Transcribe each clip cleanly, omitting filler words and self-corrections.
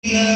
देखो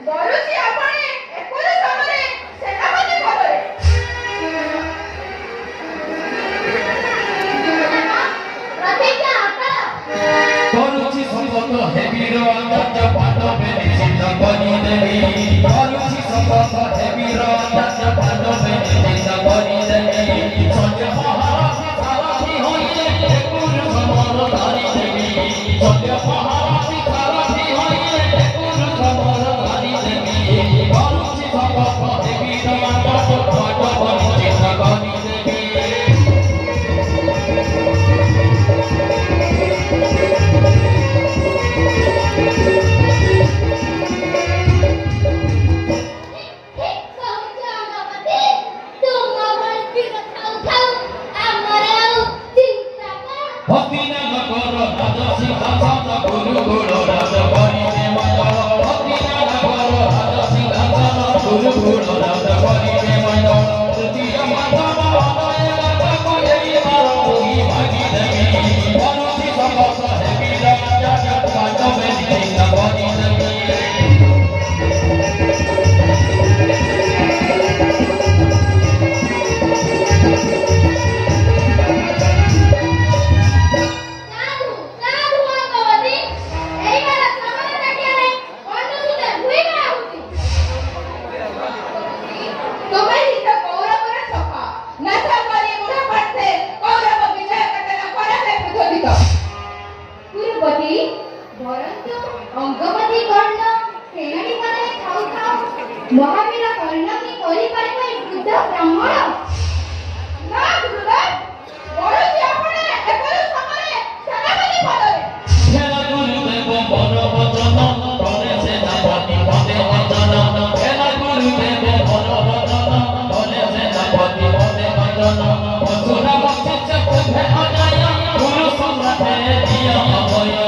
ବରୁଛି ଆପଣ ଏପରି ସମୟରେ ସେନାପତି ପଦରେ ପ୍ରତିଜ୍ଞା କରୁଛି ଶପଥ ହେବିର ଆକାଶ ପାଣ୍ଡବେ ନିଶ୍ଚିତ କରିଦେବି କରୁଛି ଶପଥ ହେବିର ଆକାଶ ପାଣ୍ଡବେ ନିଶ୍ଚିତ କରିଦେବି ସତ୍ୟ ମହାରାଜ ସାରଥି ହୋଇ ପୁରୁଷ ମୋର ଧରିଦେବି ସତ୍ୟ ମହାରାଜ ସାରଥି ହୋଇ ପୁରୁଷ ମୋର ଧରିଦେବି କରୁଛି ଶପଥ ହେବିର ଆକାଶ ପାଣ୍ଡବେ ନିଶ୍ଚିତ କରିଦେବି महावीर कर्ण की कोरी परिपै वृद्ध ब्राह्मण ना गुरुदेव बरुची आपण एपरि समरे सेनापति पदरे हेला गुरुदेव बड़ वचन तले सेनापति पदे वचन हेला गुरुदेव बड़ वचन तले सेनापति पदे वचन असुर बक्षिस तुभे अजय गुरु सम्राटे दिया अभय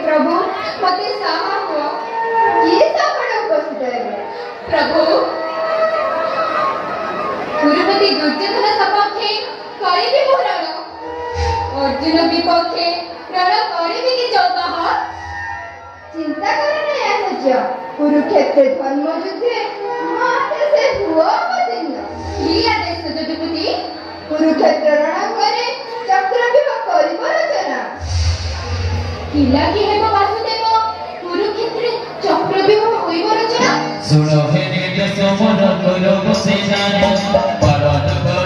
प्रभु मते साहा हुआ ये सापड़ उपस्थित है प्रभु गुरुपति दुर्योधन सपक्षे करिबि मोरण अर्जुन विपक्षे रण करिबि कि चौदह चिंता करने आसज्य कुरुक्षेत्र धर्म युद्धे माते से हुआ अवतीर्ण ही आदेश जदुपति कुरुक्षेत्र रण करे चक्रव्यूह करिब रचना किला की हेब वासुदेव कुरुक्षेत्र चक्रव्यूह होइब रचना सुनो हे निर्देश मन करो बसे जाने परन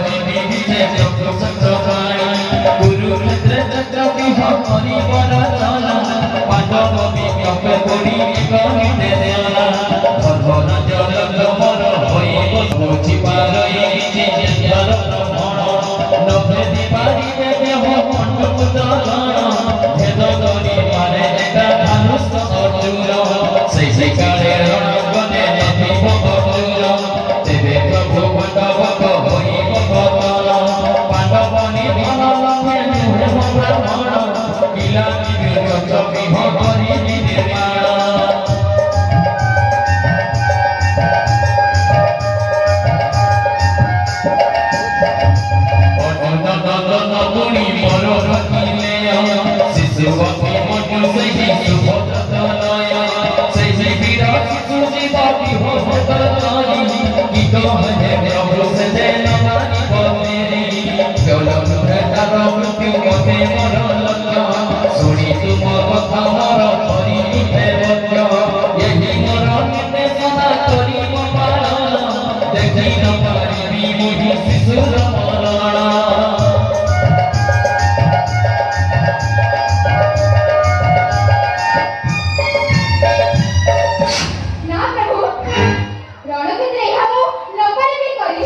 हरिवर चला पांडव विज्ञाप करी कहिते देला धर्मर जल कमर होइब बुझि पारई जिंदर भ्रमण नभेदी पारिबे देह मंडप दलन भेद करी मारे एका धनुष अर्जुन से काले रणगने दीप अर्जुन तेबे प्रभु पांडव होइब पतन पांडव निधन लखे ब्राह्मण किला चमी हरि निर्माण नंदनी मोर रखिले शिशुपति मनु सही सुभद्रतनय सही विराट सुजीवती हो भद्रतारी की कहे प्रभु से नमानि बमेरी गौरव तार मृत्यु मते मोर लक्ष्य सुनी तुम कथा मोर करी देवज्ञ यही मोर निर्देशना करी पालन देखि न पारिबी मोहि शिशुर मरण ना प्रभु रणक्षेत्र एहामु नकरिबी करी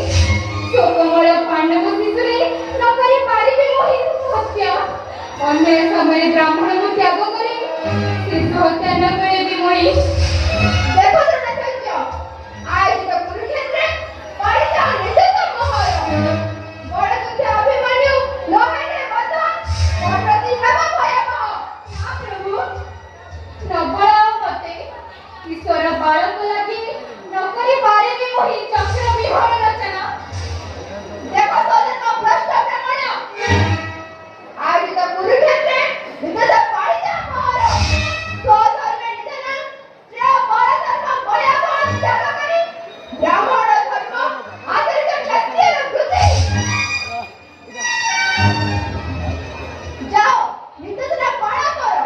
शोकमय पांडव शिशुरे नकरि पारिबे मोहि सत्य अन्य समय ब्राह्मण को त्याग करी शिशु हत्या न करिबी मोहि देखो द्रोणाचार्य आज तो कुरुक्षेत्र परिचा निज मोहर बड़ तुझे अभिमन्यु लोहाने बध और प्रतिहब भयावह ना प्रभु नबळ मते ईश्वर बालक लगी नकरी पारिबी मोहि चक्र विहर रचना देखो सोदन भ्रष्ट ब्राह्मण आज तो कुरुक्षेत्र निज परिचा मोहर स्वधर्म निधन श्रेय बड़ धर्म भयावह त्याग करी ब्राह्मण धर्म आदरित क्षत्रिय वृद्धि जाओ निधन पालन करो